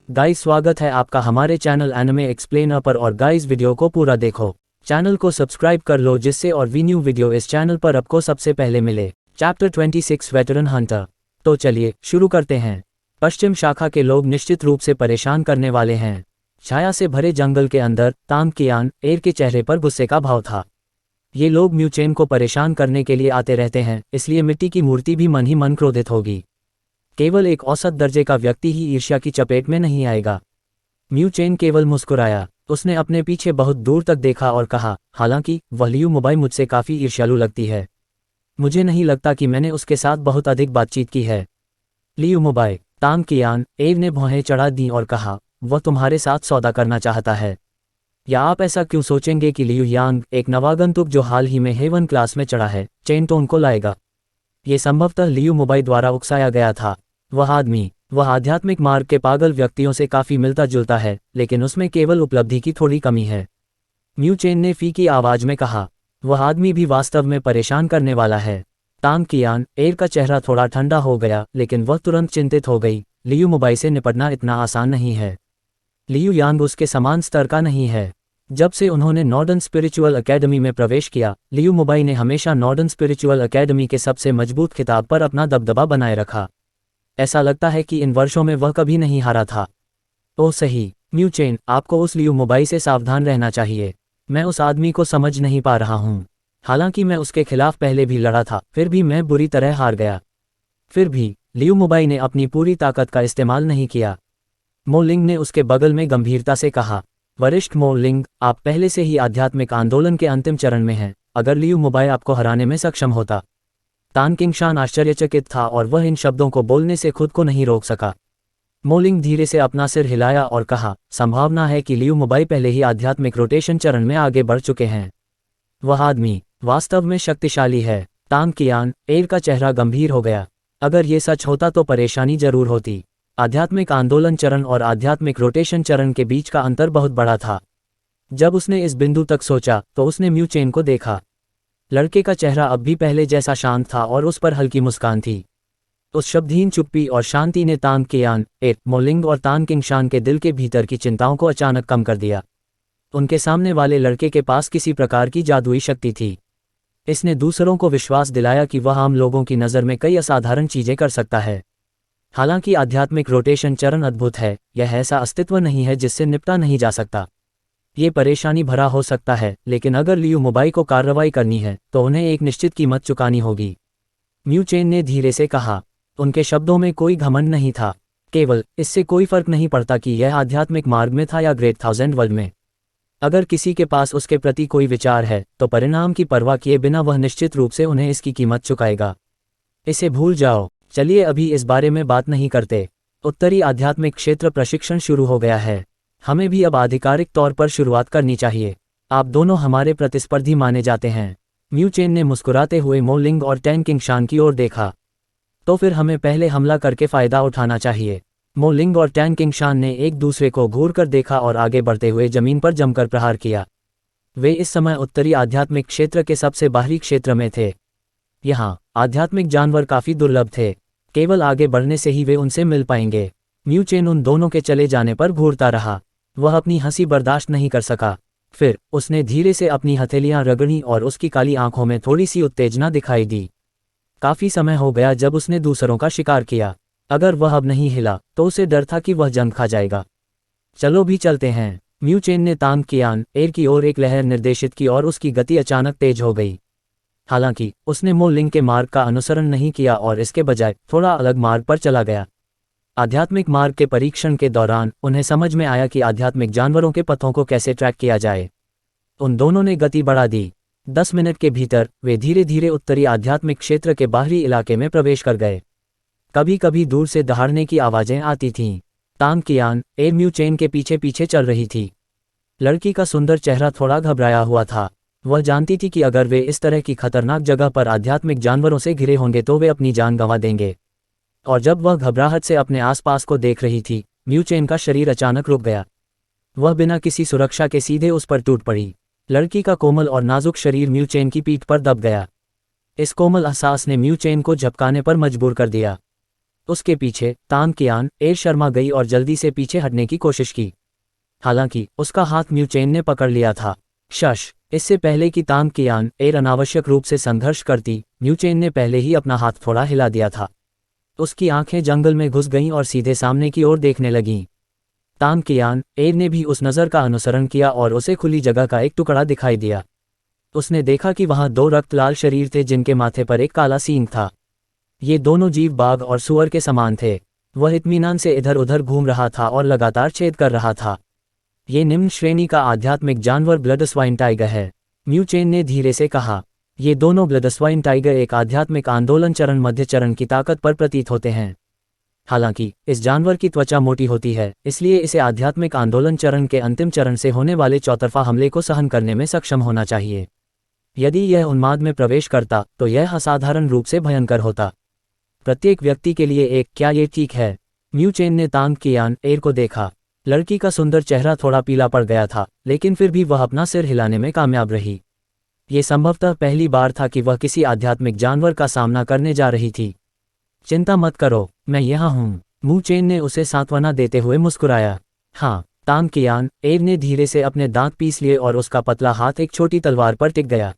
Guys, स्वागत है आपका हमारे चैनल एनिमे एक्सप्लेनर पर। और गाइस, वीडियो को पूरा देखो, चैनल को सब्सक्राइब कर लो जिससे और भी न्यू वीडियो इस चैनल पर आपको सबसे पहले मिले। Chapter 26 veteran Hunter. तो चलिए शुरू करते हैं। पश्चिम शाखा के लोग निश्चित रूप से परेशान करने वाले हैं। छाया से भरे जंगल के अंदर ताम कियान एर के चेहरे पर गुस्से का भाव था। ये लोग म्यूचेन को परेशान करने के लिए आते रहते हैं, इसलिए मिट्टी की मूर्ति भी मन ही मन क्रोधित होगी। केवल एक औसत दर्जे का व्यक्ति ही ईर्ष्या की चपेट में नहीं आएगा। म्यूचेन केवल मुस्कुराया। उसने अपने पीछे बहुत दूर तक देखा और कहा, हालांकि वह लियू मोबाई मुझसे काफ़ी ईर्ष्यालु लगती है। मुझे नहीं लगता कि मैंने उसके साथ बहुत अधिक बातचीत की है। लियू मोबाई, ताम कियान एव ने भौहें चढ़ा दी और कहा, वह तुम्हारे साथ सौदा करना चाहता है। या आप ऐसा क्यों सोचेंगे कि लियू यांग, एक नवागंतुक जो हाल ही में हेवन क्लास में चढ़ा है, चेन टोन को लाएगा? ये संभवतः लियू मोबाई द्वारा उकसाया गया था। वह आध्यात्मिक मार्ग के पागल व्यक्तियों से काफ़ी मिलता जुलता है, लेकिन उसमें केवल उपलब्धि की थोड़ी कमी है। म्यूचेन ने फीकी आवाज में कहा, वह आदमी भी वास्तव में परेशान करने वाला है। ताम कियान एर का चेहरा थोड़ा ठंडा हो गया, लेकिन वह तुरंत चिंतित हो गई। लियू मोबाई से निपटना इतना आसान नहीं है। लियू यांग उसके समान स्तर का नहीं है। जब से उन्होंने नॉर्डर्न स्पिरिचुअल एकेडमी में प्रवेश किया, लियू मोबाई ने हमेशा नॉर्डर्न स्पिरिचुअल एकेडमी के सबसे मजबूत खिताब पर अपना दबदबा बनाए रखा। ऐसा लगता है कि इन वर्षों में वह कभी नहीं हारा था। ओह सही, म्यूचेन, आपको उस लियू मोबाई से सावधान रहना चाहिए। मैं उस आदमी को समझ नहीं पा रहा हूँ। हालांकि मैं उसके खिलाफ पहले भी लड़ा था, फिर भी मैं बुरी तरह हार गया। फिर भी लियू मोबाई ने अपनी पूरी ताकत का इस्तेमाल नहीं किया। मो लिंग ने उसके बगल में गंभीरता से कहा, वरिष्ठ मो लिंग, आप पहले से ही आध्यात्मिक आंदोलन के अंतिम चरण में हैं। अगर लियू मोबाई आपको हराने में सक्षम होता। तान किंगशान आश्चर्यचकित था और वह इन शब्दों को बोलने से खुद को नहीं रोक सका। मोलिंग धीरे से अपना सिर हिलाया और कहा, संभावना है कि लियू मोबाई पहले ही आध्यात्मिक रोटेशन चरण में आगे बढ़ चुके हैं। वह आदमी वास्तव में शक्तिशाली है। ताम कियान एर का चेहरा गंभीर हो गया। अगर ये सच होता तो परेशानी जरूर होती। आध्यात्मिक आंदोलन चरण और आध्यात्मिक रोटेशन चरण के बीच का अंतर बहुत बड़ा था। जब उसने इस बिंदु तक सोचा तो उसने म्यूचेन को देखा। लड़के का चेहरा अब भी पहले जैसा शांत था और उस पर हल्की मुस्कान थी। उस शब्दहीन चुप्पी और शांति ने ताम कियान एर, मोलिंग और तान किंगशान के दिल के भीतर की चिंताओं को अचानक कम कर दिया। उनके सामने वाले लड़के के पास किसी प्रकार की जादुई शक्ति थी। इसने दूसरों को विश्वास दिलाया कि वह आम लोगों की नज़र में कई असाधारण चीजें कर सकता है। हालांकि आध्यात्मिक रोटेशन चरण अद्भुत है, यह ऐसा अस्तित्व नहीं है जिससे निपटा नहीं जा सकता। ये परेशानी भरा हो सकता है, लेकिन अगर लियू मोबाई को कार्रवाई करनी है तो उन्हें एक निश्चित कीमत चुकानी होगी। म्यूचेन ने धीरे से कहा। उनके शब्दों में कोई घमंड नहीं था, केवल, इससे कोई फर्क नहीं पड़ता कि यह आध्यात्मिक मार्ग में था या ग्रेट थाउजेंड वर्ल्ड में। अगर किसी के पास उसके प्रति कोई विचार है तो परिणाम की परवाह किए बिना वह निश्चित रूप से उन्हें इसकी कीमत चुकाएगा। इसे भूल जाओ। चलिए अभी इस बारे में बात नहीं करते। उत्तरी आध्यात्मिक क्षेत्र प्रशिक्षण शुरू हो गया है। हमें भी अब आधिकारिक तौर पर शुरुआत करनी चाहिए। आप दोनों हमारे प्रतिस्पर्धी माने जाते हैं। म्यूचेन ने मुस्कुराते हुए मो लिंग और टैन किंगशान की ओर देखा। तो फिर हमें पहले हमला करके फायदा उठाना चाहिए। मो लिंग और टैन किंगशान ने एक दूसरे को घूर कर देखा और आगे बढ़ते हुए जमीन पर जमकर प्रहार किया। वे इस समय उत्तरी आध्यात्मिक क्षेत्र के सबसे बाहरी क्षेत्र में थे। यहाँ आध्यात्मिक जानवर काफी दुर्लभ थे। केवल आगे बढ़ने से ही वे उनसे मिल पाएंगे। म्यूचेन उन दोनों के चले जाने पर घूरता रहा। वह अपनी हंसी बर्दाश्त नहीं कर सका। फिर उसने धीरे से अपनी हथेलियां रगड़ी और उसकी काली आंखों में थोड़ी सी उत्तेजना दिखाई दी। काफी समय हो गया जब उसने दूसरों का शिकार किया। अगर वह अब नहीं हिला तो उसे डर था कि वह जंग खा जाएगा। चलो भी चलते हैं। म्यूचेन ने ताम कियान एर की ओर एक लहर निर्देशित की और उसकी गति अचानक तेज हो गई। हालांकि उसने मो लिंग के मार्ग का अनुसरण नहीं किया और इसके बजाय थोड़ा अलग मार्ग पर चला गया। आध्यात्मिक मार्ग के परीक्षण के दौरान उन्हें समझ में आया कि आध्यात्मिक जानवरों के पथों को कैसे ट्रैक किया जाए। उन दोनों ने गति बढ़ा दी। 10 मिनट के भीतर वे धीरे धीरे उत्तरी आध्यात्मिक क्षेत्र के बाहरी इलाके में प्रवेश कर गए। कभी कभी दूर से दहाड़ने की आवाजें आती थीं। ताम कियान एर म्यूचेन के पीछे पीछे चल रही थी। लड़की का सुंदर चेहरा थोड़ा घबराया हुआ था। वह जानती थी कि अगर वे इस तरह की खतरनाक जगह पर आध्यात्मिक जानवरों से घिरे होंगे तो वे अपनी जान गंवा देंगे। और जब वह घबराहट से अपने आसपास को देख रही थी, म्यूचेन का शरीर अचानक रुक गया। वह बिना किसी सुरक्षा के सीधे उस पर टूट पड़ी। लड़की का कोमल और नाजुक शरीर म्यूचेन की पीठ पर दब गया। इस कोमल एहसास ने म्यूचेन को झपकाने पर मजबूर कर दिया। उसके पीछे तांग कियान एर शर्मा गई और जल्दी से पीछे हटने की कोशिश की। हालांकि उसका हाथ म्यू चेन ने पकड़ लिया था। इससे पहले कि तांग कियान एर अनावश्यक रूप से संघर्ष करती, म्यू चेन ने पहले ही अपना हाथ थोड़ा हिला दिया था। उसकी आंखें जंगल में घुस गईं और सीधे सामने की ओर देखने लगीं। तांग कियान एर ने भी उस नज़र का अनुसरण किया और उसे खुली जगह का एक टुकड़ा दिखाई दिया। उसने देखा कि वहां 2 रक्त लाल शरीर थे जिनके माथे पर एक काला सींग था। ये दोनों जीव बाघ और सुअर के समान थे। वह इत्मीनान से इधर उधर घूम रहा था और लगातार छेद कर रहा था। ये निम्न श्रेणी का आध्यात्मिक जानवर ब्लड स्वाइन टाइगर है, म्यू चेन ने धीरे से कहा। ये दोनों ब्लड स्वाइन टाइगर एक आध्यात्मिक आंदोलन चरण मध्य चरण की ताकत पर प्रतीत होते हैं। हालांकि इस जानवर की त्वचा मोटी होती है, इसलिए इसे आध्यात्मिक आंदोलन चरण के अंतिम चरण से होने वाले चौतरफा हमले को सहन करने में सक्षम होना चाहिए। यदि यह उन्माद में प्रवेश करता तो यह असाधारण रूप से भयंकर होता। प्रत्येक व्यक्ति के लिए एक। क्या ये ठीक है? म्यू चेन ने तांग कियान एर को देखा। लड़की का सुंदर चेहरा थोड़ा पीला पड़ गया था, लेकिन फिर भी वह अपना सिर हिलाने में कामयाब रही। ये संभवतः पहली बार था कि वह किसी आध्यात्मिक जानवर का सामना करने जा रही थी। चिंता मत करो, मैं यहाँ हूँ, म्यू चेन ने उसे सांत्वना देते हुए मुस्कुराया। हाँ, तांग कियान एर ने धीरे से अपने दांत पीस लिए और उसका पतला हाथ एक छोटी तलवार पर टिक गया।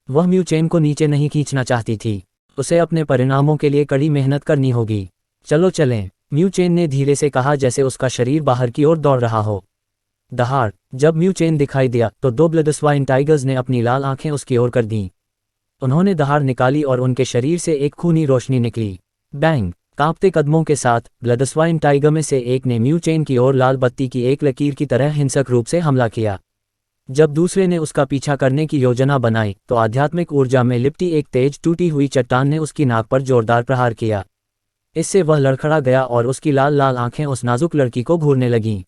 वह म्यू चेन को नीचे नहीं खींचना चाहती थी। उसे अपने परिणामों के लिए कड़ी मेहनत करनी होगी। चलो चलें, म्यू चेन ने धीरे से कहा, जैसे उसका शरीर बाहर की ओर दौड़ रहा हो। दहाड़! जब म्यू चेन दिखाई दिया तो 2 ब्लड स्वाइन टाइगर्स ने अपनी लाल आंखें उसकी ओर कर दीं। उन्होंने दहाड़ निकाली और उनके शरीर से एक खूनी रोशनी निकली। बैंग! कांपते कदमों के साथ ब्लड स्वाइन टाइगर में से एक ने म्यू चेन की ओर लाल बत्ती की एक लकीर की तरह हिंसक रूप से हमला किया। जब दूसरे ने उसका पीछा करने की योजना बनाई तो आध्यात्मिक ऊर्जा में लिपटी एक तेज टूटी हुई चट्टान ने उसकी नाक पर जोरदार प्रहार किया। इससे वह लड़खड़ा गया और उसकी लाल लाल आंखें उस नाजुक लड़की को घूरने लगीं।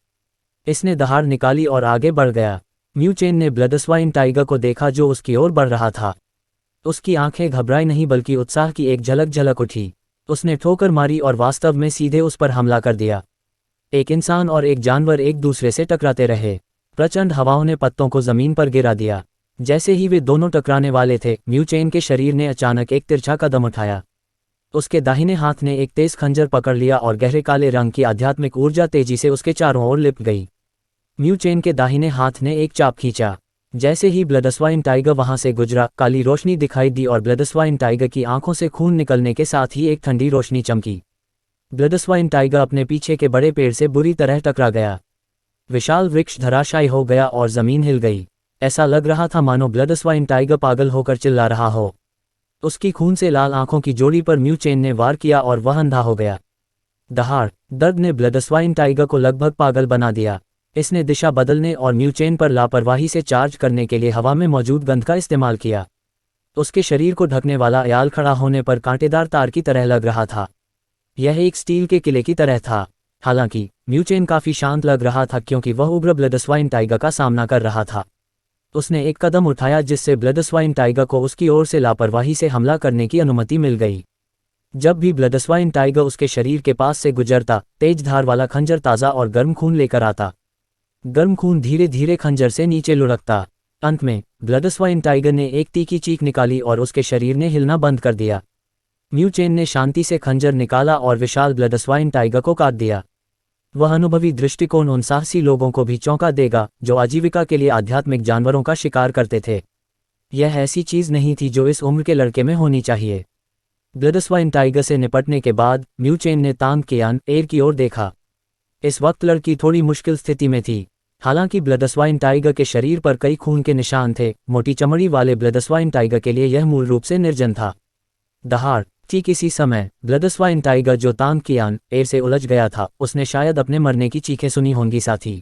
इसने दहाड़ निकाली और आगे बढ़ गया। म्यू चेन ने ब्लड स्वाइन टाइगर को देखा जो उसकी ओर बढ़ रहा था। उसकी आंखें घबराई नहीं बल्कि उत्साह की एक झलक झलक उठी। उसने ठोकर मारी और वास्तव में सीधे उस पर हमला कर दिया। एक इंसान और एक जानवर एक दूसरे से टकराते रहे। प्रचंड हवाओं ने पत्तों को जमीन पर गिरा दिया। जैसे ही वे दोनों टकराने वाले थे, म्यू चेन के शरीर ने अचानक एक तिरछा कदम उठाया। उसके दाहिने हाथ ने एक तेज खंजर पकड़ लिया और गहरे काले रंग की आध्यात्मिक ऊर्जा तेजी से उसके चारों ओर लिपट गई। म्यू चेन के दाहिने हाथ ने एक चाप खींचा। जैसे ही ब्लड स्वाइन टाइगर वहां से गुजरा, काली रोशनी दिखाई दी और ब्लड स्वाइन टाइगर की आंखों से खून निकलने के साथ ही एक ठंडी रोशनी चमकी। ब्लड स्वाइन टाइगर अपने पीछे के बड़े पेड़ से बुरी तरह टकरा गया। विशाल वृक्ष धराशायी हो गया और जमीन हिल गई। ऐसा लग रहा था मानो ब्लड स्वाइन टाइगर पागल होकर चिल्ला रहा हो। उसकी खून से लाल आंखों की जोड़ी पर म्यू चेन ने वार किया और वह अंधा हो गया। दहाड़! दर्द ने ब्लड स्वाइन टाइगर को लगभग पागल बना दिया। इसने दिशा बदलने और म्यू चेन पर लापरवाही से चार्ज करने के लिए हवा में मौजूद गंध का इस्तेमाल किया। उसके शरीर को ढकने वाला याल खड़ा होने पर कांटेदार तार की तरह लग रहा था। यह एक स्टील के किले की तरह था। हालांकि म्यू चेन काफी शांत लग रहा था क्योंकि वह उग्र ब्लड स्वाइन टाइगर का सामना कर रहा था। उसने एक कदम उठाया जिससे ब्लड स्वाइन टाइगर को उसकी ओर से लापरवाही से हमला करने की अनुमति मिल गई। जब भी ब्लड स्वाइन टाइगर उसके शरीर के पास से गुजरता, तेज धार वाला खंजर ताज़ा और गर्म खून लेकर आता। गर्म खून धीरे धीरे खंजर से नीचे लुढ़कता। अंत में ब्लड स्वाइन टाइगर ने एक तीखी चीख निकाली और उसके शरीर ने हिलना बंद कर दिया। म्यू चेन ने शांति से खंजर निकाला और विशाल ब्लड स्वाइन टाइगर को काट दिया। वह अनुभवी दृष्टिकोण उन साहसी लोगों को भी चौंका देगा जो आजीविका के लिए आध्यात्मिक जानवरों का शिकार करते थे। यह ऐसी चीज नहीं थी जो इस उम्र के लड़के में होनी चाहिए। ब्लड स्वाइन टाइगर से निपटने के बाद म्यू चेन ने तांग कियान एर की ओर देखा। इस वक्त लड़की थोड़ी मुश्किल स्थिति में थी। हालांकि ब्लड स्वाइन टाइगर के शरीर पर कई खून के निशान थे, मोटी चमड़ी वाले ब्लड स्वाइन टाइगर के लिए यह मूल रूप से निर्जन था। दहाड़! ठीक इसी समय ब्लड स्वाइन टाइगर जो तांग कियान एर से उलझ गया था, उसने शायद अपने मरने की चीखें सुनी होंगी। साथी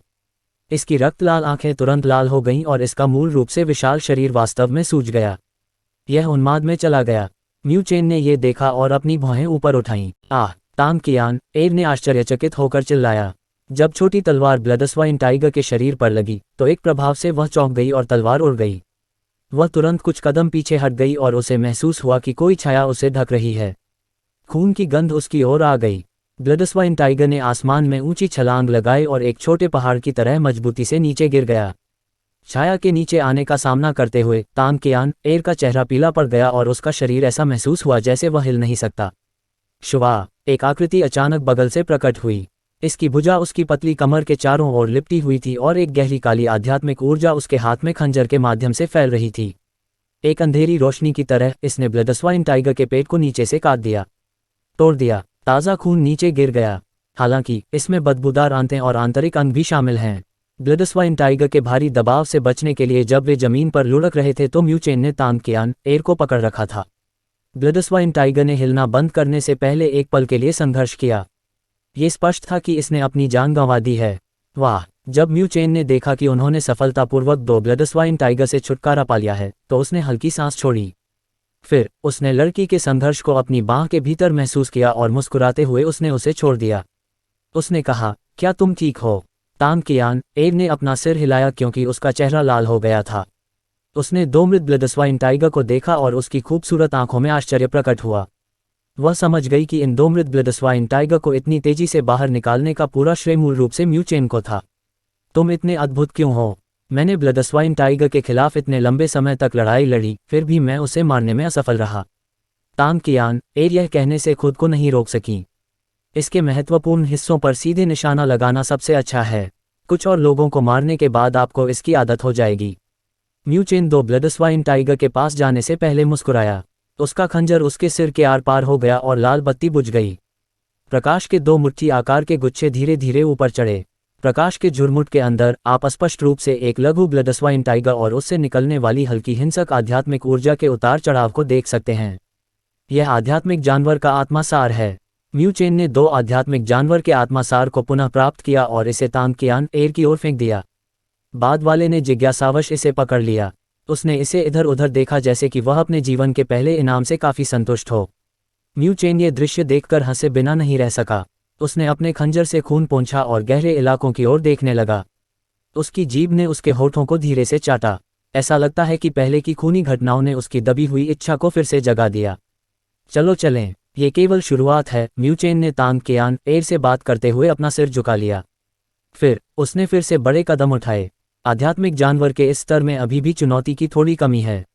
इसकी रक्त लाल आंखें तुरंत लाल हो गईं और इसका मूल रूप से विशाल शरीर वास्तव में सूज गया। यह उन्माद में चला गया। म्यू चेन ने यह देखा और अपनी भौहें ऊपर उठाईं। आह! तांग कियान एर ने आश्चर्यचकित होकर चिल्लाया। जब छोटी तलवार ब्लड स्वाइन टाइगर के शरीर पर लगी तो एक प्रभाव से वह चौंक गई और तलवार उड़ गई। वह तुरंत कुछ कदम पीछे हट गई और उसे महसूस हुआ कि कोई छाया उसे ढक रही है। खून की गंध उसकी ओर आ गई। ब्लड स्वाइन टाइगर ने आसमान में ऊंची छलांग लगाई और एक छोटे पहाड़ की तरह मजबूती से नीचे गिर गया। छाया के नीचे आने का सामना करते हुए तांग कियान एर का चेहरा पीला पड़ गया और उसका शरीर ऐसा महसूस हुआ जैसे वह हिल नहीं सकता। शुआ, एक आकृति अचानक बगल से प्रकट हुई। इसकी भुजा उसकी पतली कमर के चारों ओर लिपटी हुई थी और एक गहरी काली आध्यात्मिक ऊर्जा उसके हाथ में खंजर के माध्यम से फैल रही थी। एक अंधेरी रोशनी की तरह इसने ब्लडस्वाइन टाइगर के पेट को नीचे से काट दिया, तोड़ दिया। ताज़ा खून नीचे गिर गया। हालांकि इसमें बदबूदार आंतें और आंतरिक अंग भी शामिल हैं। ब्लडस्वाइन टाइगर के भारी दबाव से बचने के लिए जब वे जमीन पर लुढ़क रहे थे तो म्यू चेन ने तांग कियान एर को पकड़ रखा था। ब्लडस्वाइन टाइगर ने हिलना बंद करने से पहले एक पल के लिए संघर्ष किया। ये स्पष्ट था कि इसने अपनी जान गंवा दी है। वाह! जब म्यू चेन ने देखा कि उन्होंने सफलतापूर्वक 2 ब्लडस्वाइन टाइगर से छुटकारा पा लिया है तो उसने हल्की सांस छोड़ी। फिर उसने लड़की के संघर्ष को अपनी बांह के भीतर महसूस किया और मुस्कुराते हुए उसने उसे छोड़ दिया। उसने कहा, क्या तुम ठीक हो? तांग कियान एर ने अपना सिर हिलाया क्योंकि उसका चेहरा लाल हो गया था। उसने 2 मृत ब्लडस्वाइन टाइगर को देखा और उसकी खूबसूरत आंखों में आश्चर्य प्रकट हुआ। वह समझ गई कि इन 2 मृत ब्लडस्वाइन टाइगर को इतनी तेजी से बाहर निकालने का पूरा श्रेय मूल रूप से म्यू चेन को था। तुम इतने अद्भुत क्यों हो? मैंने ब्लडस्वाइन टाइगर के खिलाफ इतने लंबे समय तक लड़ाई लड़ी, फिर भी मैं उसे मारने में असफल रहा। तांग कियान एर यह कहने से खुद को नहीं रोक सकी। इसके महत्वपूर्ण हिस्सों पर सीधे निशाना लगाना सबसे अच्छा है। कुछ और लोगों को मारने के बाद आपको इसकी आदत हो जाएगी। म्यू चेन 2 ब्लडस्वाइन टाइगर के पास जाने से पहले मुस्कुराया। उसका खंजर उसके सिर के आर पार हो गया और लाल बत्ती बुझ गई। प्रकाश के 2 मुट्ठी आकार के गुच्छे धीरे धीरे ऊपर चढ़े। प्रकाश के झुरमुट के अंदर आप स्पष्ट रूप से एक लघु ब्लडस्वाइन टाइगर और उससे निकलने वाली हल्की हिंसक आध्यात्मिक ऊर्जा के उतार चढ़ाव को देख सकते हैं। यह आध्यात्मिक जानवर का आत्मासार है। म्यू चेन ने 2 आध्यात्मिक जानवर के आत्मासार को पुनः प्राप्त किया और इसे तांग कियान एर की ओर फेंक दिया। बाद वाले ने जिज्ञासावश इसे पकड़ लिया। उसने इसे इधर उधर देखा जैसे कि वह अपने जीवन के पहले इनाम से काफी संतुष्ट हो। म्यू चेन ये दृश्य देखकर हंसे बिना नहीं रह सका। उसने अपने खंजर से खून पोंछा और गहरे इलाकों की ओर देखने लगा। उसकी जीभ ने उसके होठों को धीरे से चाटा। ऐसा लगता है कि पहले की खूनी घटनाओं ने उसकी दबी हुई इच्छा को फिर से जगा दिया। चलो चलें, ये केवल शुरुआत है। म्यू चेन ने तांग कियान एर से बात करते हुए अपना सिर झुका लिया। फिर उसने फिर से बड़े कदम उठाए। आध्यात्मिक जानवर के इस स्तर में अभी भी चुनौती की थोड़ी कमी है।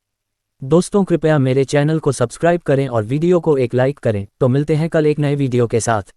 दोस्तों, कृपया मेरे चैनल को सब्सक्राइब करें और वीडियो को एक लाइक करें। तो मिलते हैं कल एक नए वीडियो के साथ।